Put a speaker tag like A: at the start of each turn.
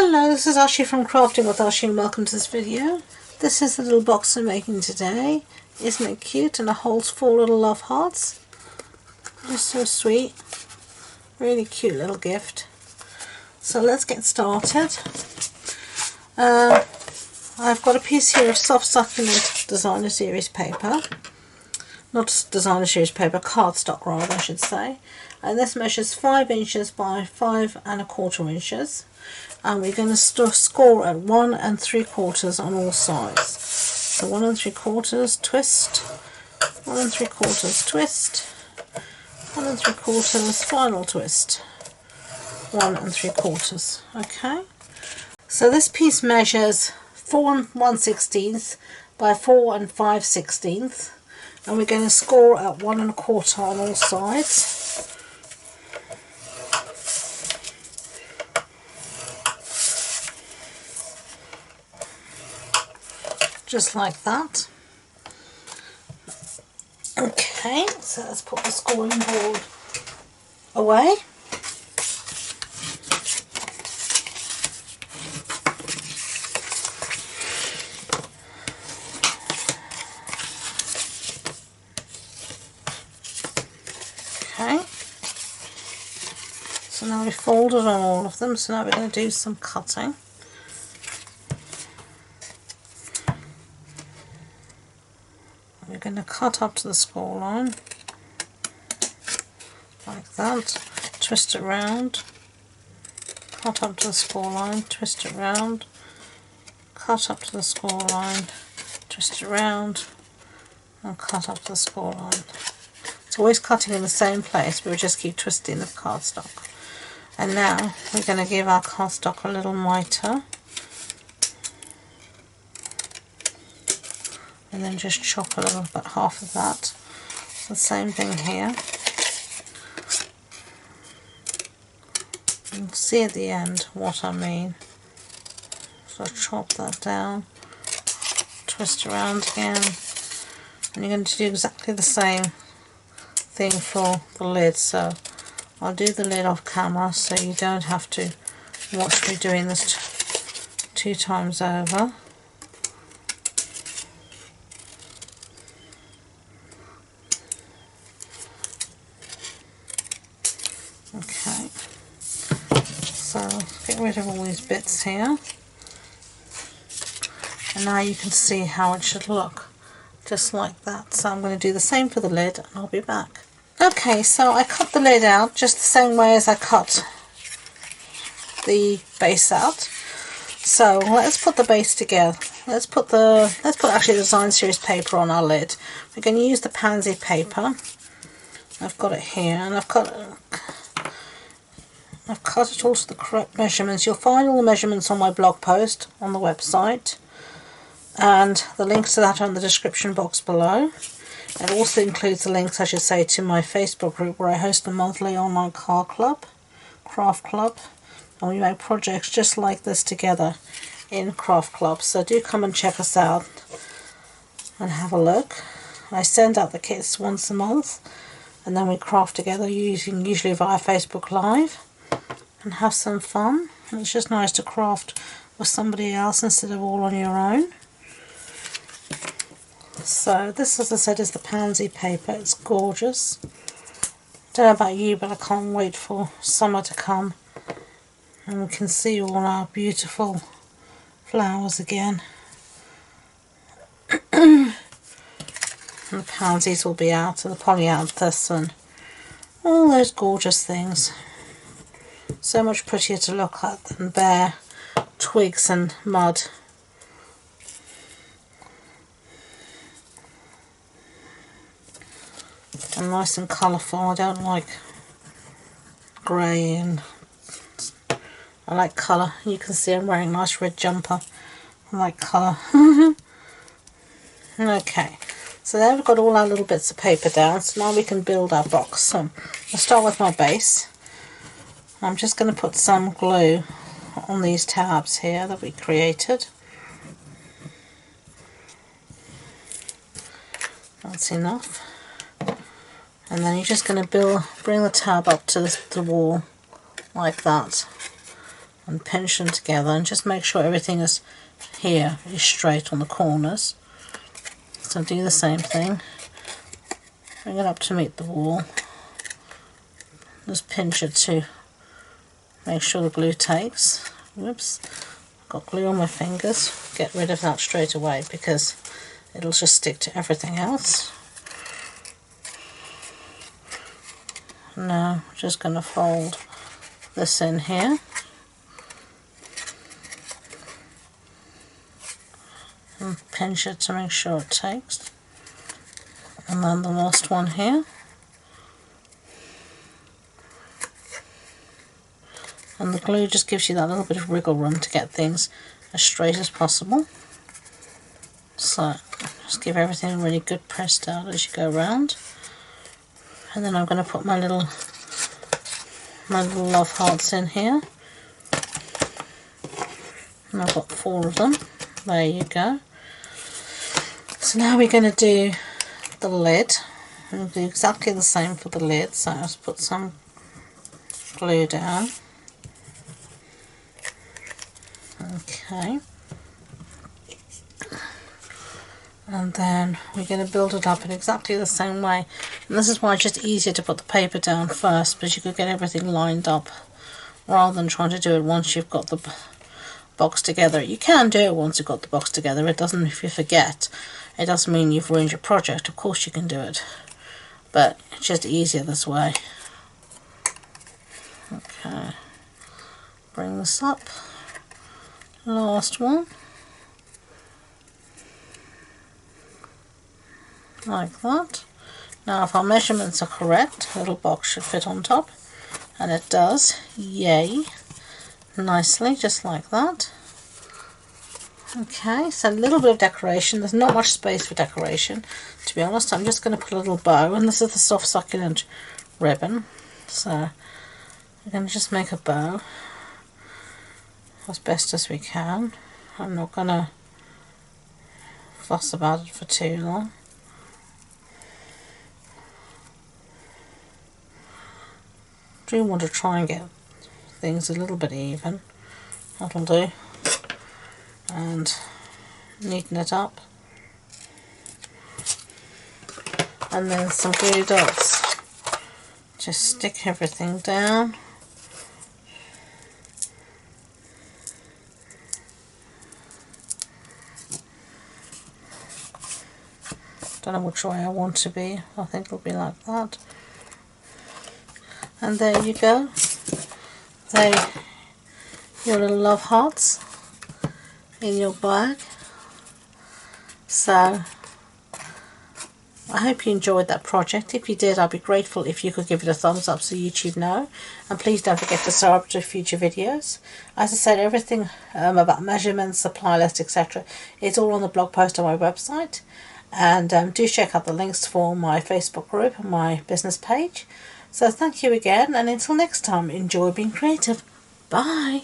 A: Hello, this is Ashee from Crafting with Ashee and welcome to this video. This is the little box I'm making today. Isn't it cute? And it holds 4 little love hearts. Just so sweet. Really cute little gift. So let's get started. I've got a piece here of soft succulent designer series paper. Not designer series paper, cardstock rather I should say. And this measures 5 inches by 5 1/4 inches. And we're going to score at 1 3/4 on all sides. So 1 3/4 twist, 1 3/4 twist, 1 3/4 final twist, 1 3/4. Okay. So this piece measures 4 1/16 by 4 5/16, and we're going to score at 1 1/4 on all sides. Just like that. Okay, so let's put the scoring board away. Okay, so now we've folded on all of them, so now we're going to do some cutting. We're going to cut up to the score line, like that, twist it round, cut up to the score line, twist it round, cut up to the score line, twist it round, and cut up to the score line. It's always cutting in the same place, but we just keep twisting the cardstock. And now we're going to give our cardstock a little mitre. And then just chop a little bit, half of that. The same thing here. You can see at the end what I mean. So chop that down, twist around again, and you're going to do exactly the same thing for the lid. So I'll do the lid off camera so you don't have to watch me doing this 2 times over. Okay, so get rid of all these bits here, and now you can see how it should look, just like that. So I'm going to do the same for the lid and I'll be back. Okay, so I cut the lid out just the same way as I cut the base out. So let's put the base together. Let's put actually the design series paper on our lid. We're going to use the Pansy paper. I've got it here, and I've cut it all to the correct measurements. You'll find all the measurements on my blog post on the website, and the links to that are in the description box below. It also includes the links, I should say, to my Facebook group where I host a monthly online craft club, and we make projects just like this together in craft club. So do come and check us out and have a look. I send out the kits once a month, and then we craft together usually via Facebook Live and have some fun. And it's just nice to craft with somebody else instead of all on your own. So this, as I said, is the Pansy paper. It's gorgeous. Don't know about you, but I can't wait for summer to come and we can see all our beautiful flowers again. And the pansies will be out, and the polyanthus and all those gorgeous things. So much prettier to look at than bare twigs and mud. And nice and colourful. I don't like grey, and I like colour. You can see I'm wearing a nice red jumper. I like colour. Okay, so there we've got all our little bits of paper down, so now we can build our box. So I'll start with my base. I'm just going to put some glue on these tabs here that we created. That's enough. And then you're just going to bring the tab up to the wall like that. and pinch them together, and just make sure everything is straight on the corners. So do the same thing, bring it up to meet the wall, just pinch it to make sure the glue takes. Whoops, got glue on my fingers. Get rid of that straight away because it'll just stick to everything else. Now I'm just going to fold this in here and pinch it to make sure it takes, and then the last one here, and the glue just gives you that little bit of wriggle room to get things as straight as possible. So just give everything a really good press down as you go around, and then I'm going to put my little love hearts in here, and I've got 4 of them. There you go. So now we're going to do the lid. We'll do exactly the same for the lid. So I'll just put some glue down. Okay. And then we're going to build it up in exactly the same way. And this is why it's just easier to put the paper down first, because you could get everything lined up rather than trying to do it once you've got the box together. You can do it once you've got the box together. It doesn't, if you forget, it doesn't mean you've ruined your project. Of course you can do it, but it's just easier this way. Okay, bring this up, last one, like that. Now if our measurements are correct, the little box should fit on top, and it does. Yay! Nicely, just like that. Okay, so a little bit of decoration. There's not much space for decoration, to be honest. I'm just going to put a little bow, and this is the soft succulent ribbon, so we're going to just make a bow as best as we can. I'm not going to fuss about it for too long. Do want to try and get things a little bit even. That'll do. And neaten it up. And then some glue dots. Just stick everything down. Don't know which way I want to be. I think it'll be like that. And there you go. There, your little love hearts in your bag. So I hope you enjoyed that project. If you did, I'd be grateful if you could give it a thumbs up so YouTube know, and please don't forget to subscribe to future videos. As I said, everything about measurements, supply list, etc. is all on the blog post on my website, and do check out the links for my Facebook group and my business page. So thank you again, and until next time, enjoy being creative. Bye.